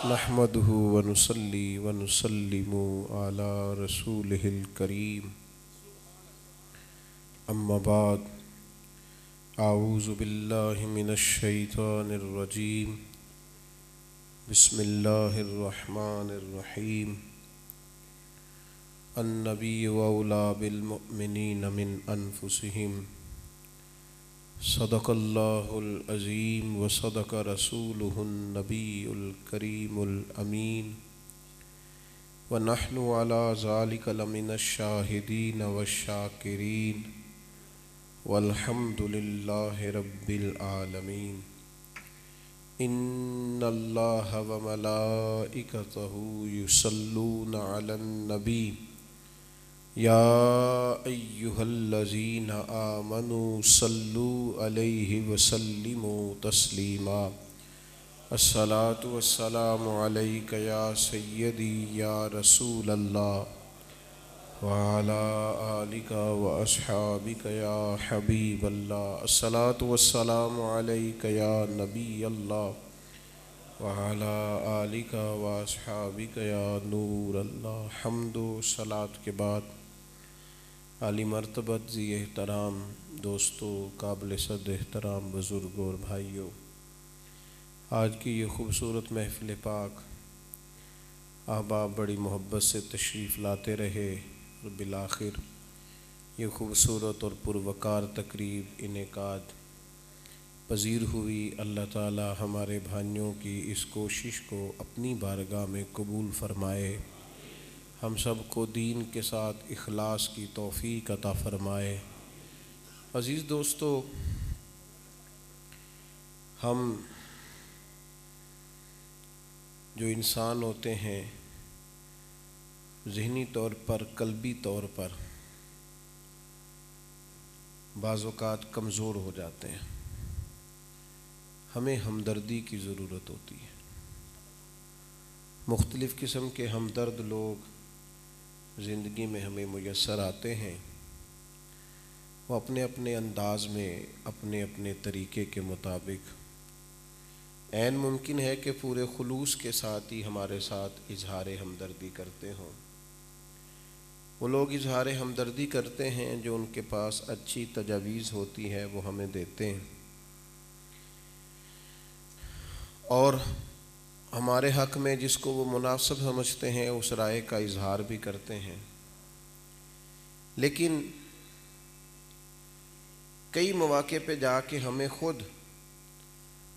نحمده ونصلي ونسلم على رسوله الكريم اما بعد اعوذ بالله من الشيطان الرجيم بسم الله الرحمن الرحيم النبي أولى بالمؤمنين من أنفسهم صدق الله العظيم وصدق رسوله النبي الكريم الأمين ونحن على ذلك لمن الشاهدين والشاكرين والحمد لله رب العالمين إن الله وملائكته يصلون على النبي يا أيها الذين آمنوا صلوا عليه وسلموا تسليما الصلاة والسلام عليك يا سيدي يا رسول الله وعلى آلك وأصحابك يا حبيب الله الصلاة والسلام عليك يا نبي الله وعلى آلك وأصحابك يا نور الله حمد و صلاة کے بعد عالی مرتبت ذی احترام دوستو، قابل صد احترام بزرگوں اور بھائیوں، آج کی یہ خوبصورت محفل پاک احباب بڑی محبت سے تشریف لاتے رہے اور بالآخر یہ خوبصورت اور پروقار تقریب انعقاد پذیر ہوئی۔ اللہ تعالی ہمارے بھائیوں کی اس کوشش کو اپنی بارگاہ میں قبول فرمائے، ہم سب کو دین کے ساتھ اخلاص کی توفیق عطا فرمائے۔ عزیز دوستو، ہم جو انسان ہوتے ہیں ذہنی طور پر، قلبی طور پر بعض اوقات کمزور ہو جاتے ہیں، ہمیں ہمدردی کی ضرورت ہوتی ہے۔ مختلف قسم کے ہمدرد لوگ زندگی میں ہمیں میسر آتے ہیں، وہ اپنے اپنے انداز میں، اپنے اپنے طریقے کے مطابق عین ممکن ہے کہ پورے خلوص کے ساتھ ہی ہمارے ساتھ اظہار ہمدردی کرتے ہوں۔ وہ لوگ اظہار ہمدردی کرتے ہیں جو ان کے پاس اچھی تجاویز ہوتی ہے وہ ہمیں دیتے ہیں، اور ہمارے حق میں جس کو وہ مناسب سمجھتے ہیں اس رائے کا اظہار بھی کرتے ہیں۔ لیکن کئی مواقع پہ جا کے ہمیں خود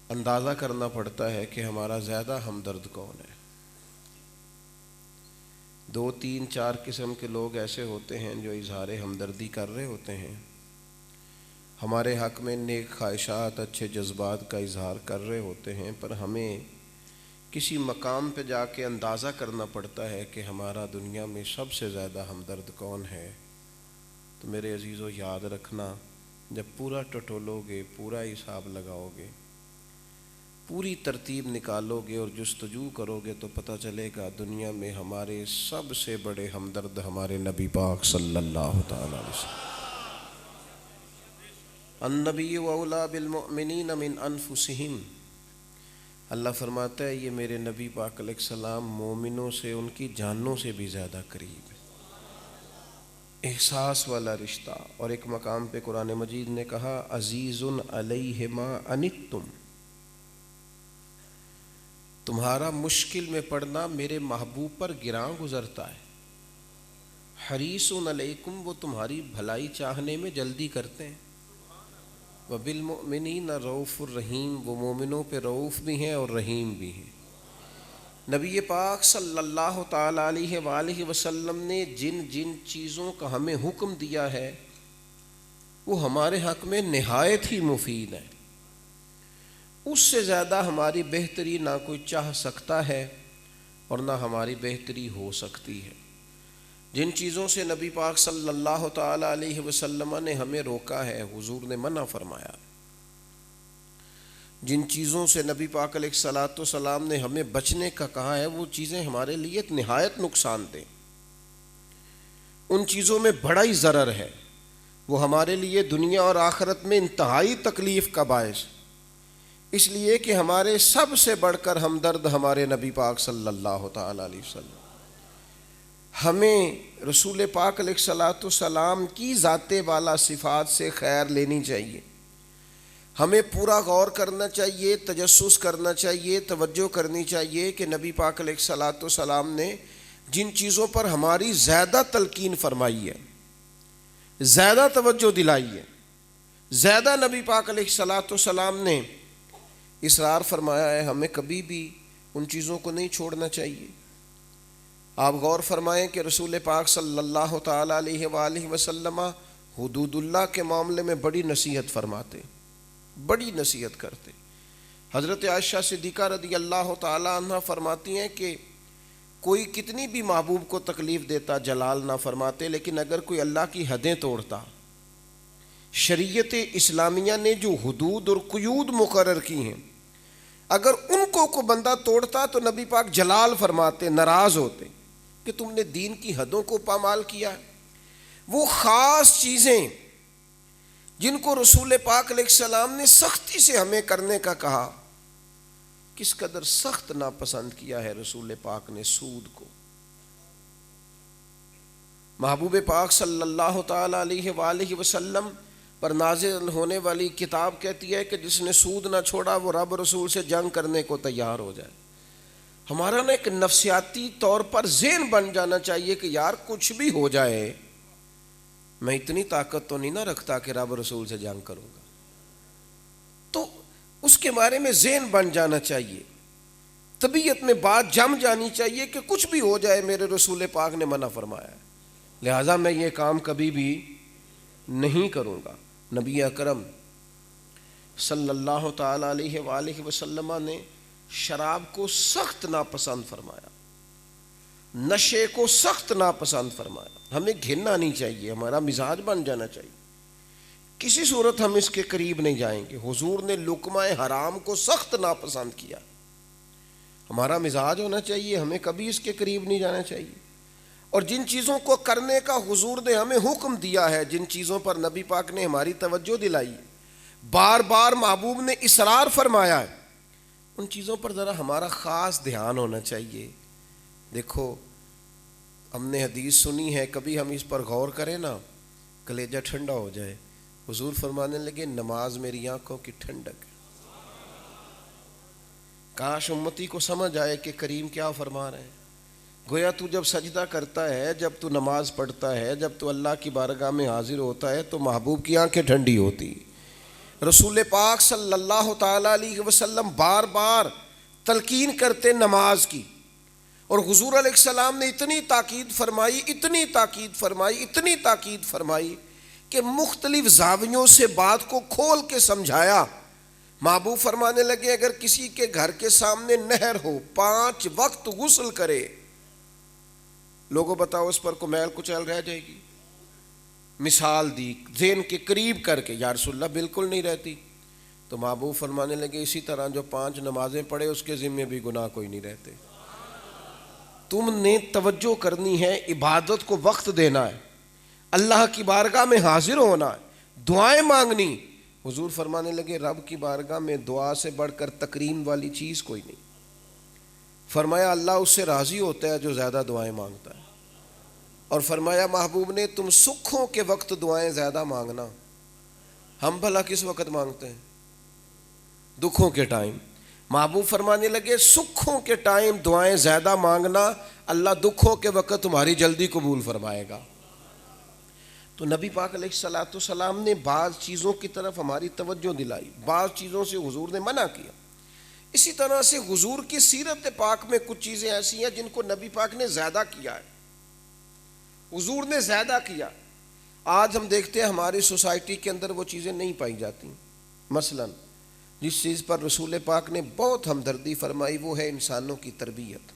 اندازہ کرنا پڑتا ہے کہ ہمارا زیادہ ہمدرد کون ہے۔ 2 3 4 قسم کے لوگ ایسے ہوتے ہیں جو اظہار ہمدردی کر رہے ہوتے ہیں، ہمارے حق میں نیک خواہشات، اچھے جذبات کا اظہار کر رہے ہوتے ہیں، پر ہمیں کسی مقام پہ جا کے اندازہ کرنا پڑتا ہے کہ ہمارا دنیا میں سب سے زیادہ ہمدرد کون ہے۔ تو میرے عزیزو، یاد رکھنا، جب پورا ٹٹولو گے، پورا حساب لگاؤ گے، پوری ترتیب نکالو گے اور جستجو کرو گے تو پتہ چلے گا دنیا میں ہمارے سب سے بڑے ہمدرد ہمارے نبی پاک صلی اللہ تعالی علیہ وسلم۔ النبی اولیٰ بالمؤمنین من انفسہم، اللہ فرماتا ہے یہ میرے نبی پاک علیہ السلام مومنوں سے ان کی جانوں سے بھی زیادہ قریب ہے۔ احساس والا رشتہ۔ اور ایک مقام پہ قرآن مجید نے کہا عزیز علیہ ما عنتم، تمہارا مشکل میں پڑنا میرے محبوب پر گراں گزرتا ہے۔ حریص علیکم، وہ تمہاری بھلائی چاہنے میں جلدی کرتے ہیں۔ وبالمؤمنین رؤوف الرحیم، وہ مومنوں پہ رؤوف بھی ہیں اور رحیم بھی ہیں۔ نبی پاک صلی اللہ تعالی علیہ وآلہ وسلم نے جن جن چیزوں کا ہمیں حکم دیا ہے وہ ہمارے حق میں نہایت ہی مفید ہے۔ اس سے زیادہ ہماری بہتری نہ کوئی چاہ سکتا ہے اور نہ ہماری بہتری ہو سکتی ہے۔ جن چیزوں سے نبی پاک صلی اللہ تعالی علیہ وسلم نے ہمیں روکا ہے، حضور نے منع فرمایا۔ جن چیزوں سے نبی پاک علیہ الصلاۃ والسلام نے ہمیں بچنے کا کہا ہے وہ چیزیں ہمارے لیے نہایت نقصان دہ، ان چیزوں میں بڑا ہی ضرر ہے، وہ ہمارے لیے دنیا اور آخرت میں انتہائی تکلیف کا باعث۔ اس لیے کہ ہمارے سب سے بڑھ کر ہمدرد ہمارے نبی پاک صلی اللہ تعالی علیہ وسلم. ہمیں رسول پاک علیہ الصلوۃ والسلام کی ذات والا صفات سے خیر لینی چاہیے. ہمیں پورا غور کرنا چاہیے، تجسس کرنا چاہیے، توجہ کرنی چاہیے کہ نبی پاک علیہ الصلوۃ والسلام نے جن چیزوں پر ہماری زیادہ تلقین فرمائی ہے، زیادہ توجہ دلائی ہے، زیادہ نبی پاک علیہ الصلوۃ والسلام نے اصرار فرمایا ہے، ہمیں کبھی بھی ان چیزوں کو نہیں چھوڑنا چاہیے. آپ غور فرمائیں کہ رسول پاک صلی اللہ تعالی علیہ وآلہ وسلم حدود اللہ کے معاملے میں بڑی نصیحت فرماتے، بڑی نصیحت کرتے. حضرت عائشہ صدیقہ رضی اللہ تعالی عنہ فرماتی ہیں کہ کوئی کتنی بھی محبوب کو تکلیف دیتا جلال نہ فرماتے، لیکن اگر کوئی اللہ کی حدیں توڑتا، شریعت اسلامیہ نے جو حدود اور قیود مقرر کی ہیں، اگر ان کو بندہ توڑتا تو نبی پاک جلال فرماتے، ناراض ہوتے کہ تم نے دین کی حدوں کو پامال کیا ہے. وہ خاص چیزیں جن کو رسول پاک علیہ السلام نے سختی سے ہمیں کرنے کا کہا، کس قدر سخت ناپسند کیا ہے رسول پاک نے سود کو. محبوب پاک صلی اللہ تعالی علیہ وآلہ وسلم پر نازل ہونے والی کتاب کہتی ہے کہ جس نے سود نہ چھوڑا وہ رب رسول سے جنگ کرنے کو تیار ہو جائے. ہمارا نا ایک نفسیاتی طور پر ذہن بن جانا چاہیے کہ یار کچھ بھی ہو جائے میں اتنی طاقت تو نہیں نہ رکھتا کہ رب رسول سے جنگ کروں گا. تو اس کے بارے میں ذہن بن جانا چاہیے، طبیعت میں بات جم جانی چاہیے کہ کچھ بھی ہو جائے میرے رسول پاک نے منع فرمایا ہے، لہٰذا میں یہ کام کبھی بھی نہیں کروں گا. نبی اکرم صلی اللہ تعالی علیہ وآلہ وسلم نے شراب کو سخت ناپسند فرمایا، نشے کو سخت ناپسند فرمایا. ہمیں گھننا نہیں چاہیے، ہمارا مزاج بن جانا چاہیے، کسی صورت ہم اس کے قریب نہیں جائیں گے. حضور نے لقمہ حرام کو سخت ناپسند کیا، ہمارا مزاج ہونا چاہیے، ہمیں کبھی اس کے قریب نہیں جانا چاہیے. اور جن چیزوں کو کرنے کا حضور نے ہمیں حکم دیا ہے، جن چیزوں پر نبی پاک نے ہماری توجہ دلائی، بار بار محبوب نے اصرار فرمایا ہے، ان چیزوں پر ذرا ہمارا خاص دھیان ہونا چاہیے. دیکھو ہم نے حدیث سنی ہے، کبھی ہم اس پر غور کریں نا کلیجہ ٹھنڈا ہو جائے. حضور فرمانے لگے نماز میری آنکھوں کی ٹھنڈک ہے. کاش امتی کو سمجھ آئے کہ کریم کیا فرما رہے ہیں. گویا تو جب سجدہ کرتا ہے، جب تو نماز پڑھتا ہے، جب تو اللہ کی بارگاہ میں حاضر ہوتا ہے تو محبوب کی آنکھیں ٹھنڈی ہوتی. رسول پاک صلی اللہ تعالی علیہ وسلم بار بار تلقین کرتے نماز کی، اور حضور علیہ السلام نے اتنی تاکید فرمائی، اتنی تاکید فرمائی، اتنی تاکید فرمائی کہ مختلف زاویوں سے بات کو کھول کے سمجھایا. محبوب فرمانے لگے اگر کسی کے گھر کے سامنے نہر ہو، 5 وقت غسل کرے، لوگوں بتاؤ اس پر کوئی میل کچیل رہ جائے گی؟ مثال دی ذہن کے قریب کر کے، یا رسول اللہ بالکل نہیں رہتی. تو محبوب فرمانے لگے اسی طرح جو 5 نمازیں پڑھے اس کے ذمے بھی گناہ کوئی نہیں رہتے. تم نے توجہ کرنی ہے، عبادت کو وقت دینا ہے، اللہ کی بارگاہ میں حاضر ہونا ہے، دعائیں مانگنی. حضور فرمانے لگے رب کی بارگاہ میں دعا سے بڑھ کر تکریم والی چیز کوئی نہیں. فرمایا اللہ اس سے راضی ہوتا ہے جو زیادہ دعائیں مانگتا ہے. اور فرمایا محبوب نے تم سکھوں کے وقت دعائیں زیادہ مانگنا. ہم بھلا کس وقت مانگتے ہیں؟ دکھوں کے ٹائم. محبوب فرمانے لگے سکھوں کے ٹائم دعائیں زیادہ مانگنا، اللہ دکھوں کے وقت تمہاری جلدی قبول فرمائے گا. تو نبی پاک علیہ الصلوۃ والسلام نے بعض چیزوں کی طرف ہماری توجہ دلائی، بعض چیزوں سے حضور نے منع کیا. اسی طرح سے حضور کی سیرت پاک میں کچھ چیزیں ایسی ہیں جن کو نبی پاک نے زیادہ کیا ہے، حضور نے زیادہ کیا. آج ہم دیکھتے ہیں ہماری سوسائٹی کے اندر وہ چیزیں نہیں پائی جاتی. مثلا جس چیز پر رسول پاک نے بہت ہمدردی فرمائی وہ ہے انسانوں کی تربیت.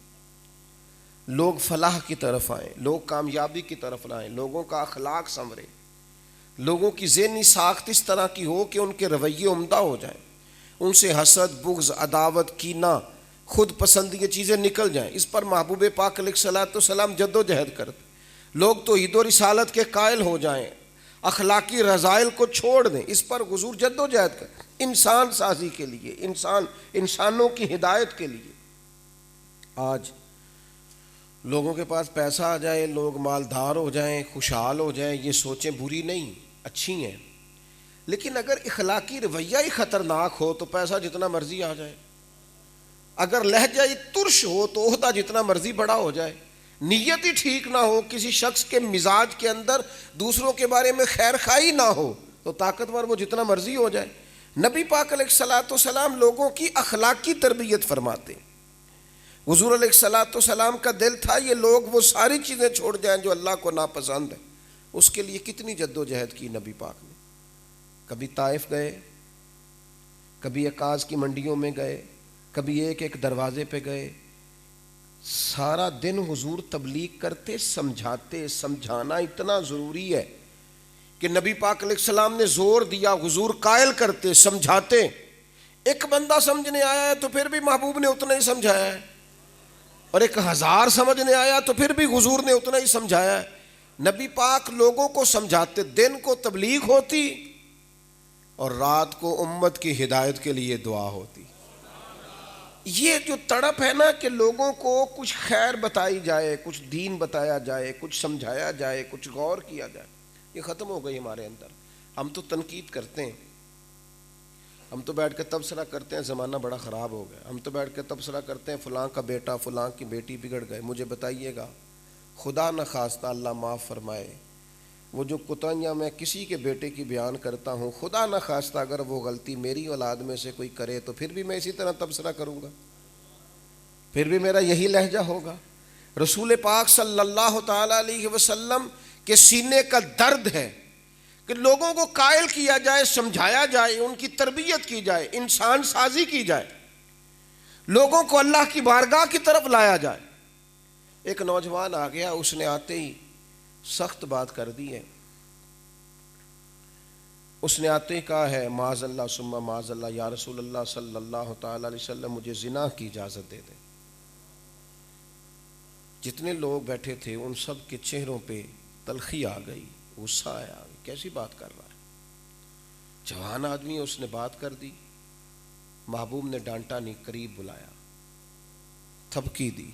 لوگ فلاح کی طرف آئیں، لوگ کامیابی کی طرف لائیں، لوگوں کا اخلاق سنورے، لوگوں کی ذہنی ساخت اس طرح کی ہو کہ ان کے رویے عمدہ ہو جائیں، ان سے حسد، بغض، عداوت، کینہ، خود پسندی یہ چیزیں نکل جائیں. اس پر محبوب پاک علیہ الصلوۃ والسلام جد و جہد کرتے. لوگ توحید و رسالت کے قائل ہو جائیں، اخلاقی رذائل کو چھوڑ دیں، اس پر حضور جد و جہد کریں، انسان سازی کے لیے، انسانوں کی ہدایت کے لیے۔ آج لوگوں کے پاس پیسہ آ جائے، لوگ مالدار ہو جائیں، خوشحال ہو جائیں، یہ سوچیں بری نہیں، اچھی ہیں، لیکن اگر اخلاقی رویہ ہی خطرناک ہو تو پیسہ جتنا مرضی آ جائے، اگر لہجہ ہی ترش ہو تو عہدہ جتنا مرضی بڑا ہو جائے، نیت ہی ٹھیک نہ ہو، کسی شخص کے مزاج کے اندر دوسروں کے بارے میں خیر خواہی نہ ہو تو طاقتور وہ جتنا مرضی ہو جائے۔ نبی پاک علیہ الصلوۃ والسلام لوگوں کی اخلاقی تربیت فرماتے ہیں۔ حضور علیہ الصلوۃ والسلام کا دل تھا یہ لوگ وہ ساری چیزیں چھوڑ جائیں جو اللہ کو ناپسند ہے۔ اس کے لیے کتنی جد و جہد کی نبی پاک نے، کبھی طائف گئے، کبھی عکاظ کی منڈیوں میں گئے، کبھی ایک دروازے پہ گئے، سارا دن حضور تبلیغ کرتے، سمجھاتے۔ سمجھانا اتنا ضروری ہے کہ نبی پاک علیہ السلام نے زور دیا، حضور قائل کرتے، سمجھاتے۔ ایک بندہ سمجھنے آیا ہے تو پھر بھی محبوب نے اتنا ہی سمجھایا ہے، اور 1000 سمجھنے آیا تو پھر بھی حضور نے اتنا ہی سمجھایا ہے۔ نبی پاک لوگوں کو سمجھاتے، دن کو تبلیغ ہوتی اور رات کو امت کی ہدایت کے لیے دعا ہوتی۔ یہ جو تڑپ ہے نا کہ لوگوں کو کچھ خیر بتائی جائے، کچھ دین بتایا جائے، کچھ سمجھایا جائے، کچھ غور کیا جائے، یہ ختم ہو گئی ہمارے اندر۔ ہم تو تنقید کرتے ہیں، ہم تو بیٹھ کے تبصرہ کرتے ہیں زمانہ بڑا خراب ہو گیا، ہم تو بیٹھ کے تبصرہ کرتے ہیں فلاں کا بیٹا فلاں کی بیٹی بگڑ گئے۔ مجھے بتائیے گا، خدا نہ خواستہ اللہ معاف فرمائے، وہ جو کوتاہیاں میں کسی کے بیٹے کی بیان کرتا ہوں، خدا نہ خواستہ اگر وہ غلطی میری اولاد میں سے کوئی کرے تو پھر بھی میں اسی طرح تبصرہ کروں گا، پھر بھی میرا یہی لہجہ ہوگا۔ رسول پاک صلی اللہ تعالی علیہ وسلم کے سینے کا درد ہے کہ لوگوں کو قائل کیا جائے، سمجھایا جائے، ان کی تربیت کی جائے، انسان سازی کی جائے، لوگوں کو اللہ کی بارگاہ کی طرف لایا جائے۔ ایک نوجوان آ گیا، اس نے آتے ہی سخت بات کر دی ہے، اس نے آتے ہی کہا ہے معاذ اللہ ثم معاذ اللہ، یا رسول اللہ صلی اللہ تعالی علیہ وسلم مجھے زنا کی اجازت دے دیں۔ جتنے لوگ بیٹھے تھے ان سب کے چہروں پہ تلخی آ گئی، غصہ آیا، کیسی بات کر رہا ہے، جوان آدمی، اس نے بات کر دی۔ محبوب نے ڈانٹا نہیں، قریب بلایا، تھپکی دی،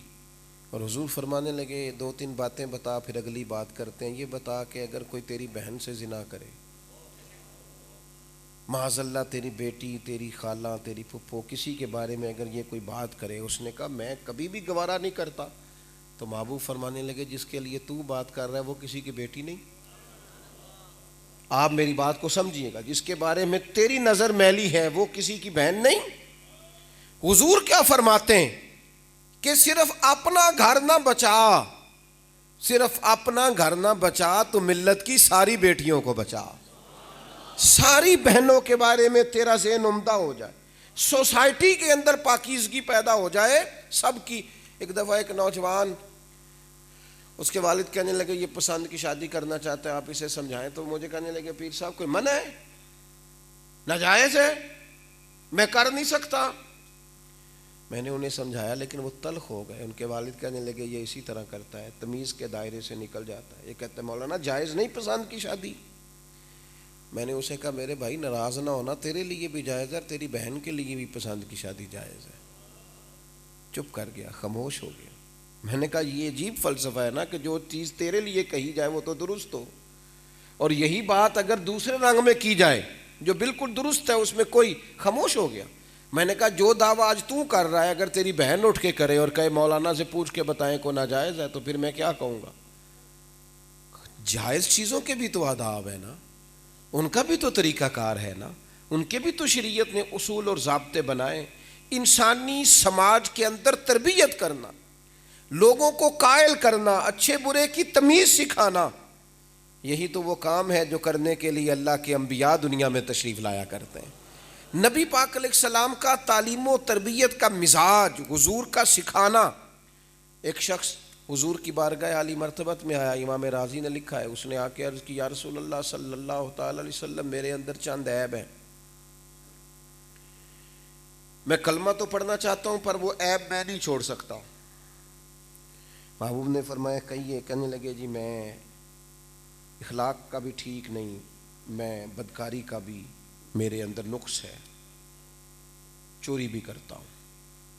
اور حضور فرمانے لگے 2-3 باتیں بتا، پھر اگلی بات کرتے ہیں۔ یہ بتا کہ اگر کوئی تیری بہن سے زنا کرے، معاذ اللہ تیری بیٹی، تیری خالہ، تیری پھپھو، کسی کے بارے میں اگر یہ کوئی بات کرے، اس نے کہا میں کبھی بھی گوارا نہیں کرتا، تو محبوب فرمانے لگے جس کے لیے تو بات کر رہا ہے وہ کسی کی بیٹی نہیں۔ آپ میری بات کو سمجھیے گا، جس کے بارے میں تیری نظر میلی ہے وہ کسی کی بہن نہیں۔ حضور کیا فرماتے ہیں کہ صرف اپنا گھر نہ بچا، صرف اپنا گھر نہ بچا تو ملت کی ساری بیٹیوں کو بچا، ساری بہنوں کے بارے میں تیرا ذہن عمدہ ہو جائے، سوسائٹی کے اندر پاکیزگی پیدا ہو جائے سب کی۔ ایک دفعہ ایک نوجوان، اس کے والد کہنے لگے یہ پسند کی شادی کرنا چاہتا ہے، آپ اسے سمجھائیں، تو مجھے کہنے لگے پیر صاحب کوئی منع ہے، ناجائز ہے، میں کر نہیں سکتا۔ میں نے انہیں سمجھایا لیکن وہ تلخ ہو گئے۔ ان کے والد کہنے لگے یہ اسی طرح کرتا ہے، تمیز کے دائرے سے نکل جاتا ہے، یہ کہتا ہے مولانا جائز نہیں پسند کی شادی۔ میں نے اسے کہا میرے بھائی ناراض نہ ہونا، تیرے لیے بھی جائز ہے، تیری بہن کے لیے بھی پسند کی شادی جائز ہے۔ چپ کر گیا، خاموش ہو گیا۔ میں نے کہا یہ عجیب فلسفہ ہے نا کہ جو چیز تیرے لیے کہی جائے وہ تو درست ہو، اور یہی بات اگر دوسرے رنگ میں کی جائے جو بالکل درست ہے اس میں کوئی، خاموش ہو گیا۔ میں نے کہا جو دعویٰ آج تو کر رہا ہے اگر تیری بہن اٹھ کے کرے اور کہے مولانا سے پوچھ کے بتائیں کو ناجائز ہے تو پھر میں کیا کہوں گا؟ جائز چیزوں کے بھی تو آداب ہے نا، ان کا بھی تو طریقہ کار ہے نا، ان کے بھی تو شریعت نے اصول اور ضابطے بنائے۔ انسانی سماج کے اندر تربیت کرنا، لوگوں کو قائل کرنا، اچھے برے کی تمیز سکھانا، یہی تو وہ کام ہے جو کرنے کے لیے اللہ کے انبیاء دنیا میں تشریف لایا کرتے ہیں۔ نبی پاک علیہ السلام کا تعلیم و تربیت کا مزاج، حضور کا سکھانا۔ ایک شخص حضور کی بارگاہ عالی مرتبت میں آیا، امام رازی نے لکھا ہے، اس نے آ کے عرض کی یا رسول اللہ صلی اللہ تعالی علیہ وسلم میرے اندر چند عیب ہیں، میں کلمہ تو پڑھنا چاہتا ہوں پر وہ عیب میں نہیں چھوڑ سکتا۔ محبوب نے فرمایا کہیے۔ کہنے لگے جی میں اخلاق کا بھی ٹھیک نہیں، میں بدکاری کا بھی میرے اندر نقص ہے، چوری بھی کرتا ہوں،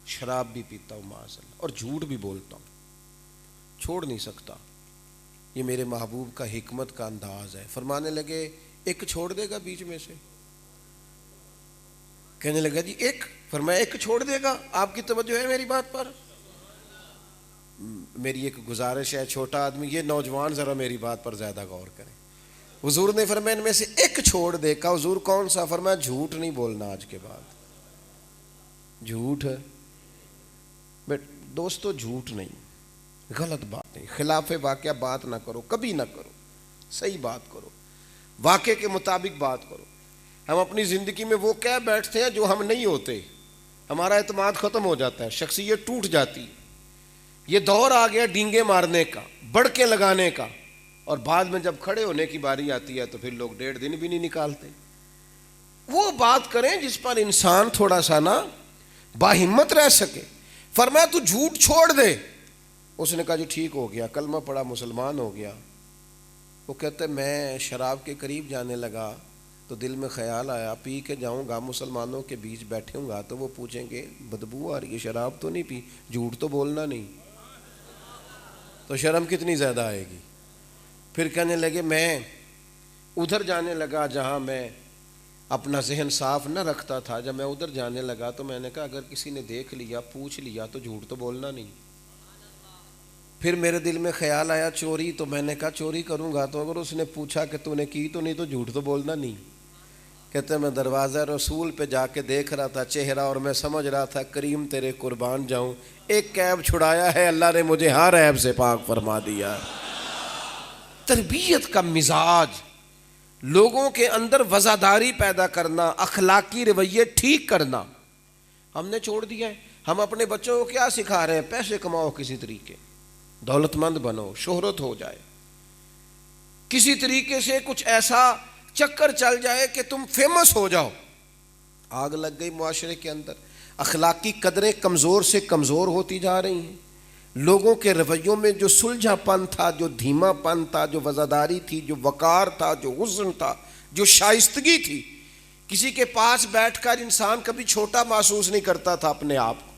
شراب بھی پیتا ہوں معاذ اللہ، اور جھوٹ بھی بولتا ہوں، چھوڑ نہیں سکتا۔ یہ میرے محبوب کا حکمت کا انداز ہے۔ فرمانے لگے ایک چھوڑ دے گا بیچ میں سے؟ کہنے لگا جی ایک، فرمایا ایک چھوڑ دے گا؟ آپ کی توجہ ہے میری بات پر؟ میری ایک گزارش ہے، چھوٹا آدمی، یہ نوجوان ذرا میری بات پر زیادہ غور کریں۔ حضور نے فرمایا ان میں سے ایک چھوڑ دے گا۔ حضور کون سا؟ فرمایا جھوٹ نہیں بولنا آج کے بعد۔ جھوٹ ہے بٹ دوستو، جھوٹ نہیں، غلط بات نہیں، خلاف واقعہ بات نہ کرو، کبھی نہ کرو، صحیح بات کرو، واقعے کے مطابق بات کرو۔ ہم اپنی زندگی میں وہ کہہ بیٹھتے ہیں جو ہم نہیں ہوتے، ہمارا اعتماد ختم ہو جاتا ہے، شخصیت ٹوٹ جاتی۔ یہ دور آ گیا ڈینگے مارنے کا، بڑکے لگانے کا، اور بعد میں جب کھڑے ہونے کی باری آتی ہے تو پھر لوگ 1.5 دن بھی نہیں نکالتے۔ وہ بات کریں جس پر انسان تھوڑا سا نا باہمت رہ سکے۔ فرمایا تو جھوٹ چھوڑ دے۔ اس نے کہا جی ٹھیک ہو گیا، کلمہ پڑا، مسلمان ہو گیا۔ وہ کہتے میں شراب کے قریب جانے لگا تو دل میں خیال آیا پی کے جاؤں گا، مسلمانوں کے بیچ بیٹھوں گا تو وہ پوچھیں گے بدبو آ رہی ہے، شراب تو نہیں پی؟ جھوٹ تو بولنا نہیں، تو شرم کتنی زیادہ آئے گی۔ پھر کہنے لگے میں ادھر جانے لگا جہاں میں اپنا ذہن صاف نہ رکھتا تھا، جب میں ادھر جانے لگا تو میں نے کہا اگر کسی نے دیکھ لیا، پوچھ لیا تو جھوٹ تو بولنا نہیں۔ پھر میرے دل میں خیال آیا چوری، تو میں نے کہا چوری کروں گا تو اگر اس نے پوچھا کہ تو نے کی تو نہیں، تو جھوٹ تو بولنا نہیں۔ کہتے میں دروازہ رسول پہ جا کے دیکھ رہا تھا چہرہ، اور میں سمجھ رہا تھا کریم تیرے قربان جاؤں، ایک عیب چھڑایا ہے اللہ نے، مجھے ہر عیب سے پاک فرما دیا۔ تربیت کا مزاج، لوگوں کے اندر وزاداری پیدا کرنا، اخلاقی رویے ٹھیک کرنا، ہم نے چھوڑ دیا ہے۔ ہم اپنے بچوں کو کیا سکھا رہے ہیں؟ پیسے کماؤ کسی طریقے، دولت مند بنو، شہرت ہو جائے، کسی طریقے سے کچھ ایسا چکر چل جائے کہ تم فیمس ہو جاؤ۔ آگ لگ گئی معاشرے کے اندر، اخلاقی قدریں کمزور سے کمزور ہوتی جا رہی ہیں۔ لوگوں کے رویوں میں جو سلجھا پن تھا، جو دھیما پن تھا، جو وزاداری تھی، جو وقار تھا، جو حسن تھا، جو شائستگی تھی، کسی کے پاس بیٹھ کر انسان کبھی چھوٹا محسوس نہیں کرتا تھا اپنے آپ کو،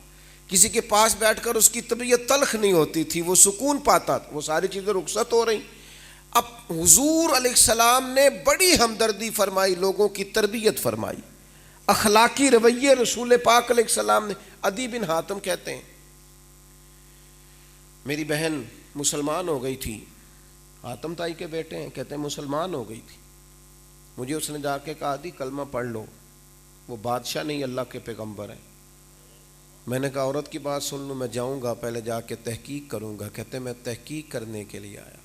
کسی کے پاس بیٹھ کر اس کی طبیعت تلخ نہیں ہوتی تھی، وہ سکون پاتا تھا، وہ ساری چیزیں رخصت ہو رہی۔ اب حضور علیہ السلام نے بڑی ہمدردی فرمائی، لوگوں کی تربیت فرمائی، اخلاقی رویے رسول پاک علیہ السلام نے۔ عدی بن حاتم کہتے ہیں میری بہن مسلمان ہو گئی تھی، حاتم تائی کے بیٹے ہیں، کہتے ہیں مسلمان ہو گئی تھی، مجھے اس نے جا کے کہا عدی کلمہ پڑھ لو، وہ بادشاہ نہیں اللہ کے پیغمبر ہیں۔ میں نے کہا عورت کی بات سن لوں، میں جاؤں گا پہلے جا کے تحقیق کروں گا۔ کہتے میں تحقیق کرنے کے لیے آیا،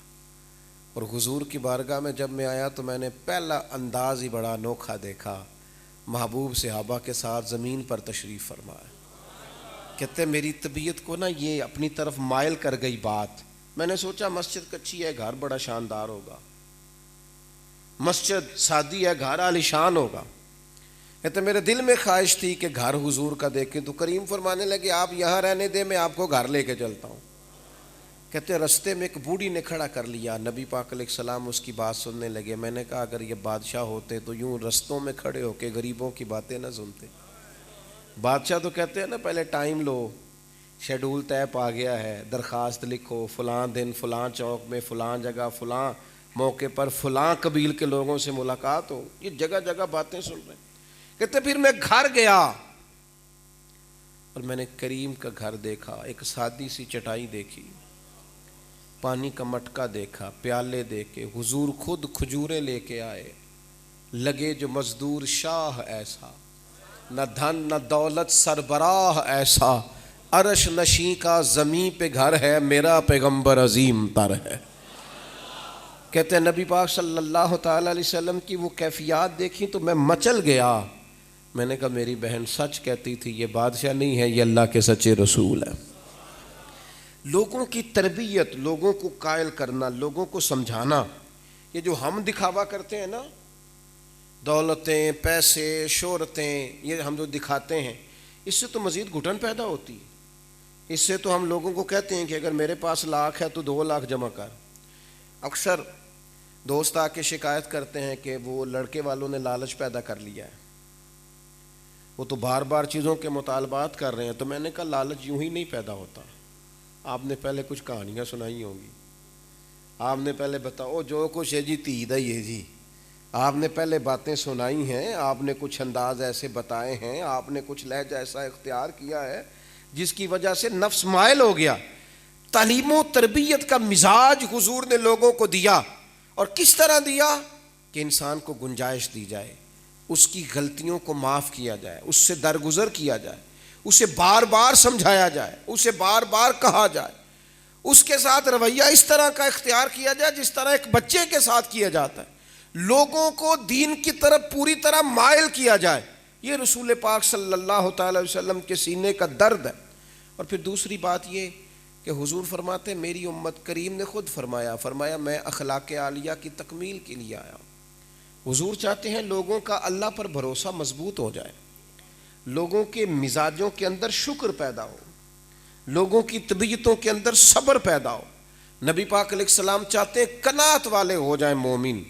اور حضور کی بارگاہ میں جب میں آیا تو میں نے پہلا انداز ہی بڑا انوکھا دیکھا، محبوب صحابہ کے ساتھ زمین پر تشریف فرمایا۔ کہتے میری طبیعت کو نا یہ اپنی طرف مائل کر گئی بات، میں نے سوچا مسجد کچی ہے، گھر بڑا شاندار ہوگا، مسجد سادی ہے، گھر عالیشان ہوگا۔ کہتے میرے دل میں خواہش تھی کہ گھر حضور کا دیکھیں، تو کریم فرمانے لگے آپ یہاں رہنے دیں، میں آپ کو گھر لے کے چلتا ہوں۔ کہتے رستے میں ایک بوڑھی نے کھڑا کر لیا، نبی پاک علیہ السلام اس کی بات سننے لگے۔ میں نے کہا اگر یہ بادشاہ ہوتے تو یوں رستوں میں کھڑے ہو کے غریبوں کی باتیں نہ سنتے۔ بادشاہ تو کہتے ہیں نا پہلے ٹائم لو، شیڈول طے پا گیا ہے، درخواست لکھو، فلاں دن فلاں چوک میں فلاں جگہ فلاں موقع پر فلاں قبیل کے لوگوں سے ملاقات ہو، یہ جگہ جگہ باتیں سن رہے ہیں۔ کہتے پھر میں گھر گیا اور میں نے کریم کا گھر دیکھا، ایک سادی سی چٹائی دیکھی، پانی کا مٹکا دیکھا، پیالے دیکھے، حضور خود کھجوریں لے کے آئے، لگے جو مزدور شاہ ایسا، نہ دھن نہ دولت سربراہ ایسا، عرش نشیں کا زمین پہ گھر ہے، میرا پیغمبر عظیم تر ہے۔ کہتے ہیں نبی پاک صلی اللہ تعالی علیہ وسلم کی وہ کیفیات دیکھی تو میں مچل گیا۔ میں نے کہا میری بہن سچ کہتی تھی، یہ بادشاہ نہیں ہے، یہ اللہ کے سچے رسول ہے۔ لوگوں کی تربیت، لوگوں کو قائل کرنا، لوگوں کو سمجھانا، یہ جو ہم دکھاوا کرتے ہیں نا، دولتیں، پیسے، شہرتیں، یہ ہم جو دکھاتے ہیں، اس سے تو مزید گھٹن پیدا ہوتی ہے۔ اس سے تو ہم لوگوں کو کہتے ہیں کہ اگر میرے پاس 1,00,000 ہے تو 2 لاکھ جمع کر۔ اکثر دوست آ کے شکایت کرتے ہیں کہ وہ لڑکے والوں نے لالچ پیدا کر لیا ہے، وہ تو بار بار چیزوں کے مطالبات کر رہے ہیں. تو میں نے کہا لالچ یوں ہی نہیں پیدا ہوتا. آپ نے پہلے کچھ کہانیاں سنائی ہوں گی، آپ نے پہلے بتاؤ جو کچھ ہے جی تیدا ہی ہے جی، آپ نے پہلے باتیں سنائی ہیں، آپ نے کچھ انداز ایسے بتائے ہیں، آپ نے کچھ لہجہ ایسا اختیار کیا ہے جس کی وجہ سے نفس مائل ہو گیا. تعلیم و تربیت کا مزاج حضور نے لوگوں کو دیا، اور کس طرح دیا کہ انسان کو گنجائش دی جائے، اس کی غلطیوں کو معاف کیا جائے، اس سے درگزر کیا جائے، اسے بار بار سمجھایا جائے، اسے بار بار کہا جائے، اس کے ساتھ رویہ اس طرح کا اختیار کیا جائے جس طرح ایک بچے کے ساتھ کیا جاتا ہے. لوگوں کو دین کی طرف پوری طرح مائل کیا جائے. یہ رسول پاک صلی اللہ تعالی وسلم کے سینے کا درد ہے. اور پھر دوسری بات یہ کہ حضور فرماتے ہیں، میری امت کریم نے خود فرمایا میں اخلاق عالیہ کی تکمیل کے لیے آیا ہوں. حضور چاہتے ہیں لوگوں کا اللہ پر بھروسہ مضبوط ہو جائے، لوگوں کے مزاجوں کے اندر شکر پیدا ہو، لوگوں کی طبیعتوں کے اندر صبر پیدا ہو. نبی پاک علیہ السلام چاہتے ہیں قناعت والے ہو جائیں مومن،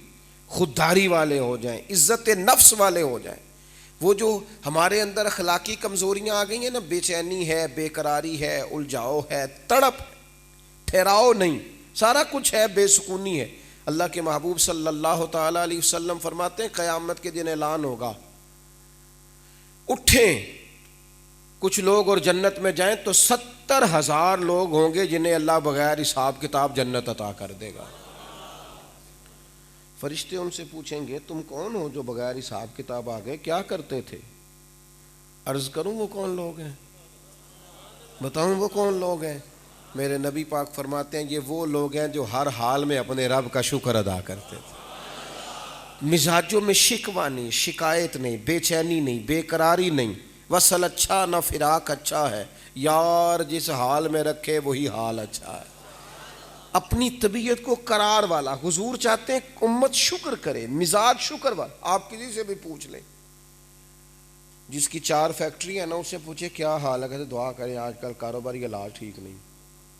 خودداری والے ہو جائیں، عزت نفس والے ہو جائیں. وہ جو ہمارے اندر اخلاقی کمزوریاں آ گئی ہیں نا، بے چینی ہے، بے قراری ہے، الجھاؤ ہے، تڑپ، ٹھہراؤ نہیں، سارا کچھ ہے، بے سکونی ہے. اللہ کے محبوب صلی اللہ تعالی علیہ وسلم فرماتے ہیں قیامت کے دن اعلان ہوگا، اٹھیں کچھ لوگ اور جنت میں جائیں تو 70,000 لوگ ہوں گے جنہیں اللہ بغیر حساب کتاب جنت عطا کر دے گا. فرشتے ان سے پوچھیں گے تم کون ہو جو بغیر حساب کتاب آ گئے، کیا کرتے تھے؟ عرض کروں وہ کون لوگ ہیں، بتاؤں وہ کون لوگ ہیں؟ میرے نبی پاک فرماتے ہیں یہ وہ لوگ ہیں جو ہر حال میں اپنے رب کا شکر ادا کرتے تھے. مزاجوں میں شکوہ نہیں، شکایت نہیں، بے چینی نہیں، بے قراری نہیں. وصل اچھا نہ فراق اچھا ہے، یار جس حال میں رکھے وہی حال اچھا ہے. اپنی طبیعت کو قرار والا. حضور چاہتے ہیں امت شکر کرے، مزاج شکر والا. آپ کسی سے بھی پوچھ لیں، جس کی 4 فیکٹری ہے نا، اس سے پوچھے کیا حال ہے، کہتے دعا کریں آج کل کاروباری حالات ٹھیک نہیں.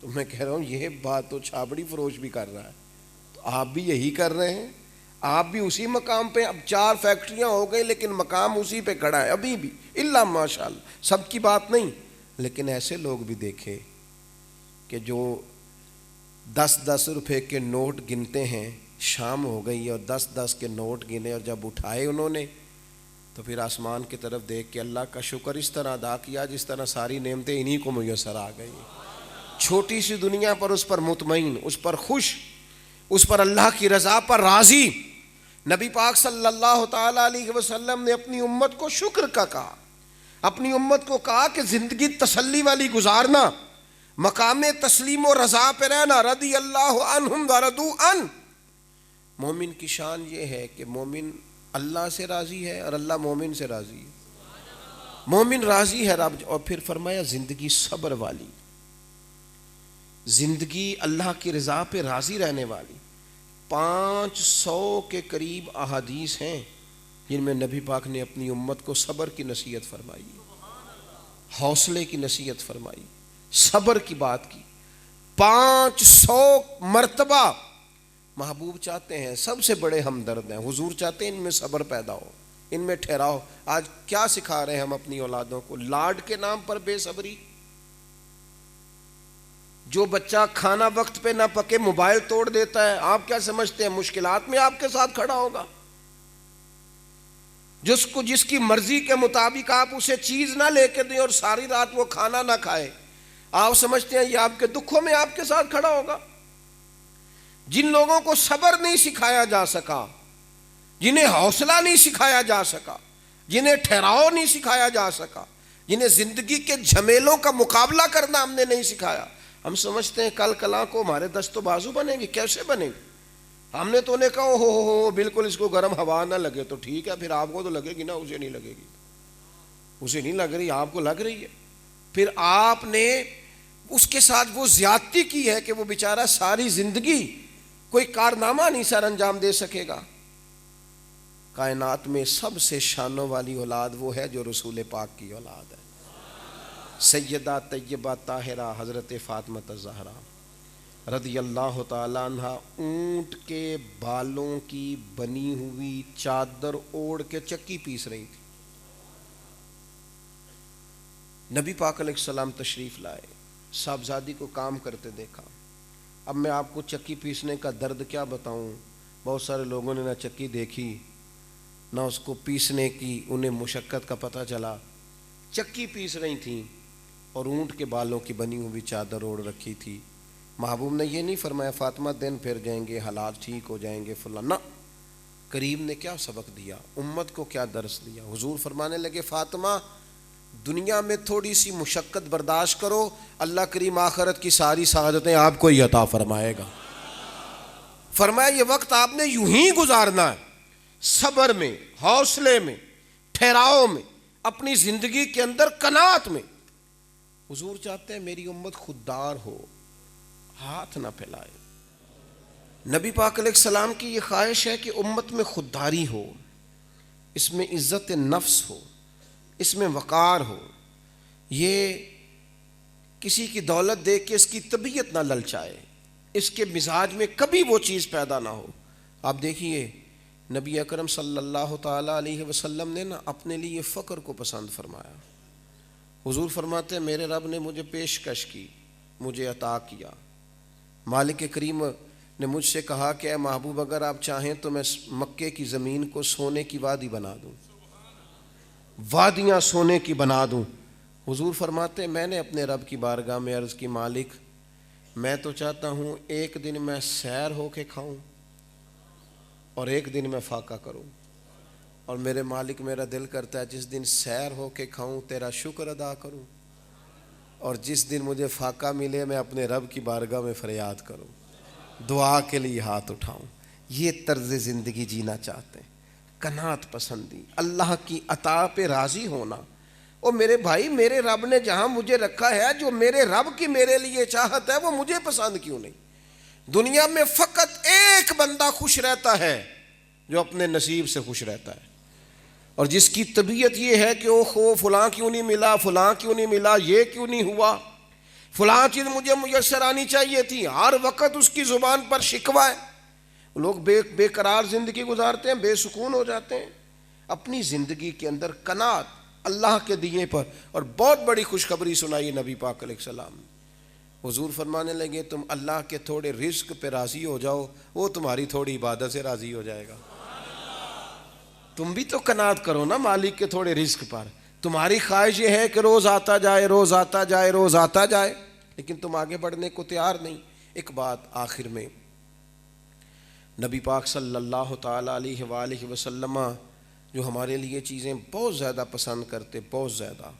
تو میں کہہ رہا ہوں یہ بات تو چھاپڑی فروش بھی کر رہا ہے، تو آپ بھی یہی کر رہے ہیں، آپ بھی اسی مقام پہ. اب 4 فیکٹریاں ہو گئی لیکن مقام اسی پہ کھڑا ہے ابھی بھی، اللہ ماشاءاللہ، سب کی بات نہیں. لیکن ایسے لوگ بھی دیکھے کہ جو 10-10 روپے کے نوٹ گنتے ہیں، شام ہو گئی اور 10-10 کے نوٹ گنے، اور جب اٹھائے انہوں نے تو پھر آسمان کی طرف دیکھ کے اللہ کا شکر اس طرح ادا کیا جس طرح ساری نعمتیں انہی کو میسر آ گئی. چھوٹی سی دنیا پر اس پر مطمئن، اس پر خوش، اس پر اللہ کی رضا پر راضی. نبی پاک صلی اللہ تعالی علیہ وسلم نے اپنی امت کو شکر کا کہا، اپنی امت کو کہا کہ زندگی تسلی والی گزارنا، مقام تسلیم و رضا پہ رہنا. رضی اللہ عنہم ورضوا عنہ. مومن کی شان یہ ہے کہ مومن اللہ سے راضی ہے اور اللہ مومن سے راضی ہے. مومن راضی ہے رب. اور پھر فرمایا زندگی صبر والی، زندگی اللہ کی رضا پہ راضی رہنے والی. 500 کے قریب احادیث ہیں جن میں نبی پاک نے اپنی امت کو صبر کی نصیحت فرمائی، حوصلے کی نصیحت فرمائی، صبر کی بات کی. 500 مرتبہ. محبوب چاہتے ہیں، سب سے بڑے ہمدرد ہیں، حضور چاہتے ہیں ان میں صبر پیدا ہو، ان میں ٹھہراؤ. آج کیا سکھا رہے ہیں ہم اپنی اولادوں کو؟ لاڈ کے نام پر بے صبری. جو بچہ کھانا وقت پہ نہ پکے موبائل توڑ دیتا ہے، آپ کیا سمجھتے ہیں مشکلات میں آپ کے ساتھ کھڑا ہوگا؟ جس کی مرضی کے مطابق آپ اسے چیز نہ لے کے دیں اور ساری رات وہ کھانا نہ کھائے، آپ سمجھتے ہیں یہ آپ کے دکھوں میں آپ کے ساتھ کھڑا ہوگا؟ جن لوگوں کو صبر نہیں سکھایا جا سکا، جنہیں حوصلہ نہیں سکھایا جا سکا، جنہیں ٹھہراؤ نہیں سکھایا جا سکا، جنہیں زندگی کے جھمیلوں کا مقابلہ کرنا ہم نے نہیں سکھایا، ہم سمجھتے ہیں کل کلا کو ہمارے دست و بازو بنے گی. کیسے بنے گی؟ ہم نے تو انہیں کہا ہو بالکل اس کو گرم ہوا نہ لگے. تو ٹھیک ہے، پھر آپ کو تو لگے گی نا، اسے نہیں لگے گی، اسے نہیں لگ رہی، آپ کو لگ رہی ہے. پھر آپ نے اس کے ساتھ وہ زیادتی کی ہے کہ وہ بیچارہ ساری زندگی کوئی کارنامہ نہیں سر انجام دے سکے گا. کائنات میں سب سے شانوں والی اولاد وہ ہے جو رسول پاک کی اولاد ہے، سیدہ طیبہ طاہرہ حضرت فاطمہ الزہرا. رضی اللہ تعالیٰ عنہ اونٹ کے بالوں کی بنی ہوئی چادر اوڑھ کے چکی پیس رہی تھی. نبی پاک علیہ السلام تشریف لائے, صاحبزادی کو کام کرتے دیکھا. اب میں آپ کو چکی پیسنے کا درد کیا بتاؤں, بہت سارے لوگوں نے نہ چکی دیکھی نہ اس کو پیسنے کی انہیں مشقت کا پتہ چلا. چکی پیس رہی تھیں اور اونٹ کے بالوں کی بنی ہوئی چادر اوڑھ رکھی تھی. محبوب نے یہ نہیں فرمایا فاطمہ دن پھر جائیں گے, حالات ٹھیک ہو جائیں گے فلاں, نہ. کریم نے کیا سبق دیا, امت کو کیا درس دیا. حضور فرمانے لگے فاطمہ دنیا میں تھوڑی سی مشقت برداشت کرو, اللہ کریم آخرت کی ساری سعادتیں آپ کو ہی عطا فرمائے گا. فرمایا یہ وقت آپ نے یوں ہی گزارنا ہے, صبر میں, حوصلے میں, ٹھہراؤ میں, اپنی زندگی کے اندر قناعت میں. حضور چاہتے ہیں میری امت خوددار ہو, ہاتھ نہ پھیلائے. نبی پاک علیہ السلام کی یہ خواہش ہے کہ امت میں خودداری ہو, اس میں عزت نفس ہو, اس میں وقار ہو, یہ کسی کی دولت دیکھ کے اس کی طبیعت نہ للچائے, اس کے مزاج میں کبھی وہ چیز پیدا نہ ہو. آپ دیکھیے نبی اکرم صلی اللہ تعالیٰ علیہ وسلم نے نا اپنے لیے فقر کو پسند فرمایا. حضور فرماتے ہیں میرے رب نے مجھے پیشکش کی, مجھے عطا کیا. مالک کریم نے مجھ سے کہا کہ اے محبوب اگر آپ چاہیں تو میں مکے کی زمین کو سونے کی وادی بنا دوں, وادیاں سونے کی بنا دوں. حضور فرماتے ہیں میں نے اپنے رب کی بارگاہ میں عرض کی مالک میں تو چاہتا ہوں ایک دن میں سیر ہو کے کھاؤں اور ایک دن میں فاقہ کروں. اور میرے مالک میرا دل کرتا ہے جس دن سیر ہو کے کھاؤں تیرا شکر ادا کروں, اور جس دن مجھے فاقہ ملے میں اپنے رب کی بارگاہ میں فریاد کروں, دعا کے لیے ہاتھ اٹھاؤں. یہ طرز زندگی جینا چاہتے ہیں, قناعت پسندی, اللہ کی عطا پہ راضی ہونا. اور میرے بھائی میرے رب نے جہاں مجھے رکھا ہے, جو میرے رب کی میرے لیے چاہت ہے وہ مجھے پسند کیوں نہیں؟ دنیا میں فقط ایک بندہ خوش رہتا ہے جو اپنے نصیب سے خوش رہتا ہے, اور جس کی طبیعت یہ ہے کہ اوہ فلاں کیوں نہیں ملا, فلاں کیوں نہیں ملا, یہ کیوں نہیں ہوا, فلاں چیز مجھے میسر آنی چاہیے تھی. ہر وقت اس کی زبان پر شکوہ ہے. لوگ بے قرار زندگی گزارتے ہیں, بے سکون ہو جاتے ہیں. اپنی زندگی کے اندر قناعت اللہ کے دیے پر. اور بہت بڑی خوشخبری سنائی نبی پاک علیہ السلام. حضور فرمانے لگے تم اللہ کے تھوڑے رزق پہ راضی ہو جاؤ, وہ تمہاری تھوڑی عبادت سے راضی ہو جائے گا. تم بھی تو قناعت کرو نا مالک کے تھوڑے رزق پر. تمہاری خواہش یہ ہے کہ روز آتا جائے, روز آتا جائے, روز آتا جائے, لیکن تم آگے بڑھنے کو تیار نہیں. ایک بات آخر میں, نبی پاک صلی اللہ تعالیٰ علیہ وآلہ وسلم جو ہمارے لیے چیزیں بہت زیادہ پسند کرتے, بہت زیادہ,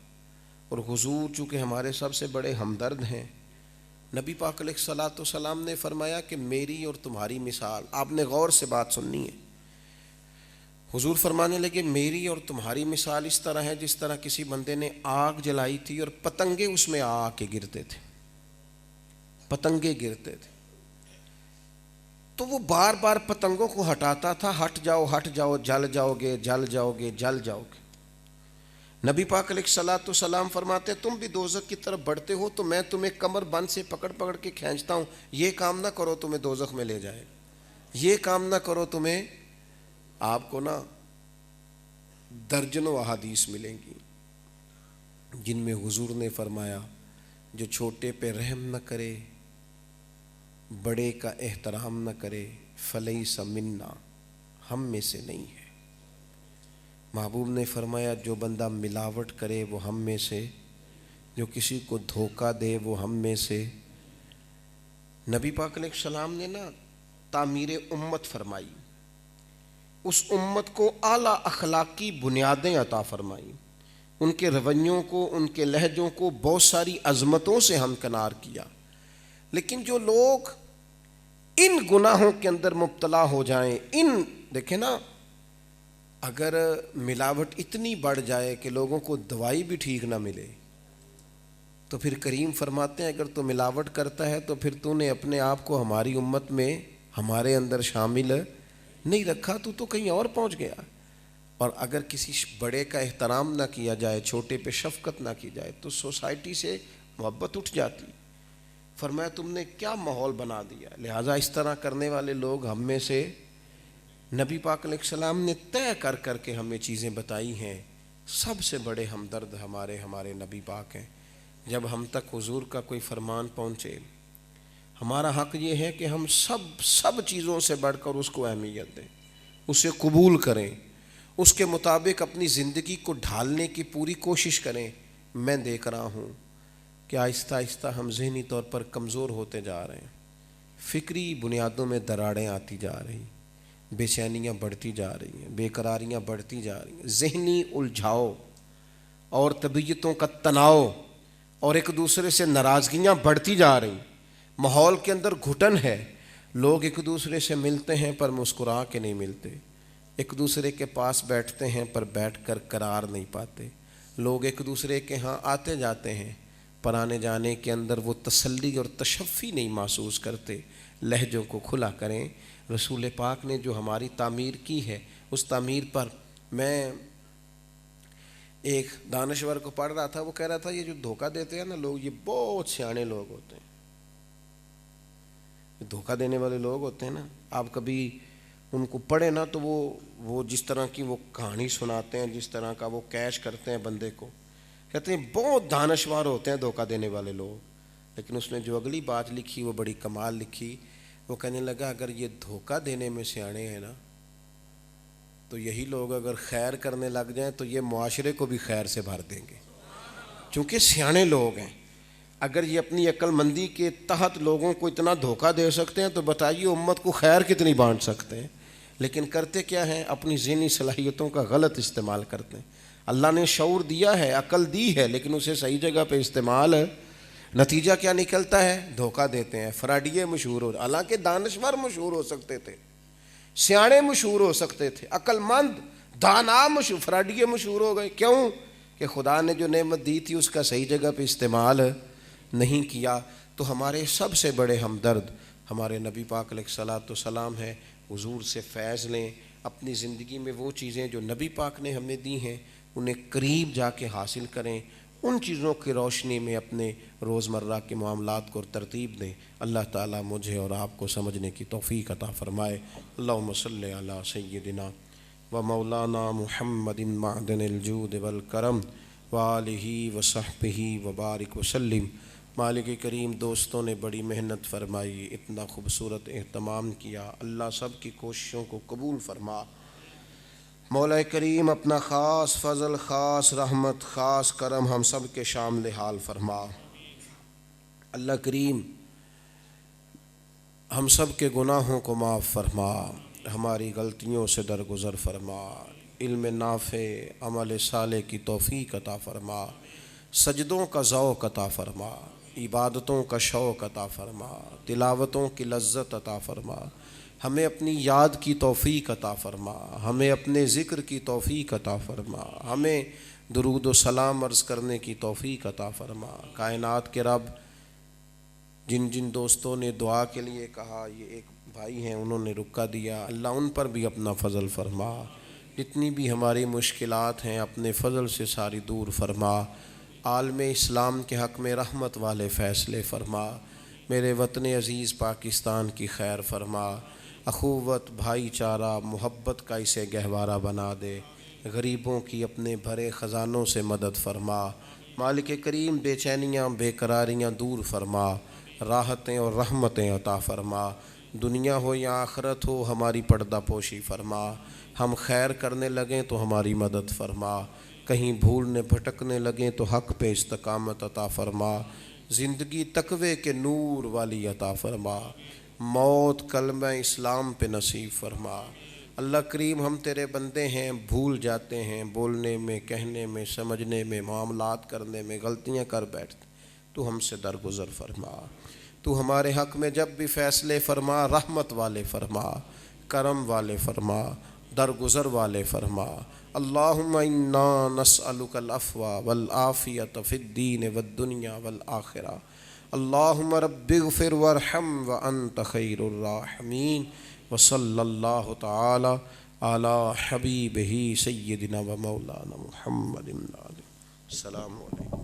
اور حضور چونکہ ہمارے سب سے بڑے ہمدرد ہیں, نبی پاک علیہ الصلوۃ والسلام نے فرمایا کہ میری اور تمہاری مثال, آپ نے غور سے بات سننی ہے. حضور فرمانے لگے میری اور تمہاری مثال اس طرح ہے جس طرح کسی بندے نے آگ جلائی تھی اور پتنگے اس میں آ کے گرتے تھے, پتنگے گرتے تھے, تو وہ بار بار پتنگوں کو ہٹاتا تھا, ہٹ جاؤ ہٹ جاؤ, جل جاؤ گے جل جاؤ گے جل جاؤ گے. نبی پاک علیہ الصلوۃ والسلام فرماتے تم بھی دوزخ کی طرف بڑھتے ہو تو میں تمہیں کمر بند سے پکڑ پکڑ کے کھینچتا ہوں, یہ کام نہ کرو تمہیں دوزخ میں لے جائے, یہ کام نہ کرو تمہیں. آپ کو نا درجنوں احادیث ملیں گی جن میں حضور نے فرمایا جو چھوٹے پہ رحم نہ کرے, بڑے کا احترام نہ کرے, فلیس منا, ہم میں سے نہیں ہے. محبوب نے فرمایا جو بندہ ملاوٹ کرے وہ ہم میں سے, جو کسی کو دھوکہ دے وہ ہم میں سے. نبی پاک علیہ السلام نے نا تعمیر امت فرمائی, اس امت کو اعلیٰ اخلاقی بنیادیں عطا فرمائیں, ان کے رویوں کو, ان کے لہجوں کو بہت ساری عظمتوں سے ہمکنار کیا. لیکن جو لوگ ان گناہوں کے اندر مبتلا ہو جائیں, ان دیکھیں نا اگر ملاوٹ اتنی بڑھ جائے کہ لوگوں کو دوائی بھی ٹھیک نہ ملے تو پھر کریم فرماتے ہیں اگر تو ملاوٹ کرتا ہے تو پھر تو نے اپنے آپ کو ہماری امت میں ہمارے اندر شامل نہیں رکھا, تو کہیں اور پہنچ گیا. اور اگر کسی بڑے کا احترام نہ کیا جائے, چھوٹے پہ شفقت نہ کی جائے تو سوسائٹی سے محبت اٹھ جاتی. فرمایا تم نے کیا ماحول بنا دیا. لہٰذا اس طرح کرنے والے لوگ ہم میں سے نبی پاک علیہ السلام نے طے کر کر کے ہمیں چیزیں بتائی ہیں. سب سے بڑے ہمدرد ہمارے نبی پاک ہیں. جب ہم تک حضور کا کوئی فرمان پہنچے، ہمارا حق یہ ہے کہ ہم سب چیزوں سے بڑھ کر اس کو اہمیت دیں، اسے قبول کریں، اس کے مطابق اپنی زندگی کو ڈھالنے کی پوری کوشش کریں. میں دیکھ رہا ہوں کہ آہستہ آہستہ ہم ذہنی طور پر کمزور ہوتے جا رہے ہیں، فکری بنیادوں میں دراڑیں آتی جا رہی ہیں، بے چینیاں بڑھتی جا رہی ہیں، بے قراریاں بڑھتی جا رہی ہیں، ذہنی الجھاؤ اور طبیعتوں کا تناؤ اور ایک دوسرے سے ناراضگیاں بڑھتی جا رہی ہیں. ماحول کے اندر گھٹن ہے. لوگ ایک دوسرے سے ملتے ہیں پر مسکرا کے نہیں ملتے، ایک دوسرے کے پاس بیٹھتے ہیں پر بیٹھ کر قرار نہیں پاتے. لوگ ایک دوسرے کے ہاں آتے جاتے ہیں پر آنے جانے کے اندر وہ تسلی اور تشفی نہیں محسوس کرتے. لہجوں کو کھلا کریں. رسول پاک نے جو ہماری تعمیر کی ہے اس تعمیر پر میں ایک دانشور کو پڑھ رہا تھا، وہ کہہ رہا تھا یہ جو دھوکہ دیتے ہیں نا لوگ، یہ بہت سیانے لوگ ہوتے ہیں. دھوکہ دینے والے لوگ ہوتے ہیں نا، آپ کبھی ان کو پڑھیں نا تو وہ جس طرح کی وہ کہانی سناتے ہیں، جس طرح کا وہ کیش کرتے ہیں بندے کو، کہتے ہیں بہت دانشور ہوتے ہیں دھوکہ دینے والے لوگ. لیکن اس نے جو اگلی بات لکھی وہ بڑی کمال لکھی. وہ کہنے لگا اگر یہ دھوکہ دینے میں سیانے ہیں نا تو یہی لوگ اگر خیر کرنے لگ جائیں تو یہ معاشرے کو بھی خیر سے بھر دیں گے، چونکہ سیانے لوگ ہیں. اگر یہ اپنی عقل مندی کے تحت لوگوں کو اتنا دھوکہ دے سکتے ہیں تو بتائیے امت کو خیر کتنی بانٹ سکتے ہیں. لیکن کرتے کیا ہیں؟ اپنی ذہنی صلاحیتوں کا غلط استعمال کرتے ہیں. اللہ نے شعور دیا ہے، عقل دی ہے، لیکن اسے صحیح جگہ پہ استعمال نتیجہ کیا نکلتا ہے؟ دھوکہ دیتے ہیں. فراڈیے مشہور ہو، حالانکہ دانشور مشہور ہو سکتے تھے، سیانے مشہور ہو سکتے تھے، عقل مند دانا مشہور، فراڈیے مشہور ہو گئے. کیوں؟ کہ خدا نے جو نعمت دی تھی اس کا صحیح جگہ پہ استعمال نہیں کیا. تو ہمارے سب سے بڑے ہمدرد ہمارے نبی پاک علیہ الصلاۃ والسلام ہیں. حضور سے فیض لیں. اپنی زندگی میں وہ چیزیں جو نبی پاک نے ہمیں دی ہیں انہیں قریب جا کے حاصل کریں. ان چیزوں کی روشنی میں اپنے روزمرہ کے معاملات کو ترتیب دیں. اللہ تعالیٰ مجھے اور آپ کو سمجھنے کی توفیق عطا فرمائے. اللہم صلی علی سیدنا و مولانا محمد معدن الجود والکرم وآلہ وصحبہ وبارک وسلم. مالک کریم دوستوں نے بڑی محنت فرمائی، اتنا خوبصورت اہتمام کیا. اللہ سب کی کوششوں کو قبول فرما. مولا کریم اپنا خاص فضل، خاص رحمت، خاص کرم ہم سب کے شامل حال فرما. اللہ کریم ہم سب کے گناہوں کو معاف فرما، ہماری غلطیوں سے درگزر فرما. علم نافع، عمل صالح کی توفیق عطا فرما. سجدوں کا ذوق عطا فرما، عبادتوں کا شوق عطا فرما، تلاوتوں کی لذت عطا فرما. ہمیں اپنی یاد کی توفیق عطا فرما، ہمیں اپنے ذکر کی توفیق عطا فرما، ہمیں درود و سلام عرض کرنے کی توفیق عطا فرما. کائنات کے رب جن جن دوستوں نے دعا کے لیے کہا، یہ ایک بھائی ہیں انہوں نے رکا دیا، اللہ ان پر بھی اپنا فضل فرما. جتنی بھی ہماری مشکلات ہیں اپنے فضل سے ساری دور فرما. عالم اسلام کے حق میں رحمت والے فیصلے فرما. میرے وطن عزیز پاکستان کی خیر فرما. اخوت، بھائی چارہ، محبت کا اسے گہوارہ بنا دے. غریبوں کی اپنے بھرے خزانوں سے مدد فرما. مالک کریم بے چینیاں، بے قراریاں دور فرما. راحتیں اور رحمتیں عطا فرما. دنیا ہو یا آخرت ہو ہماری پردہ پوشی فرما. ہم خیر کرنے لگیں تو ہماری مدد فرما، کہیں بھولنے بھٹکنے لگیں تو حق پہ استقامت عطا فرما. زندگی تقوی کے نور والی عطا فرما. موت کلمہ اسلام پہ نصیب فرما. اللہ کریم ہم تیرے بندے ہیں، بھول جاتے ہیں، بولنے میں، کہنے میں، سمجھنے میں، معاملات کرنے میں غلطیاں کر بیٹھتے. تو ہم سے درگزر فرما. تو ہمارے حق میں جب بھی فیصلے فرما، رحمت والے فرما، کرم والے فرما، درگزر والے فرما. اللہم انا نسألک العفو والعافیۃ فی الدین والدنیا والآخرہ. اللہم رب اغفر وارحم وانت خیر الراحمین. وصلی اللہ تعالی علی حبیبہ سیدنا و مولانا محمد. السلام علیکم.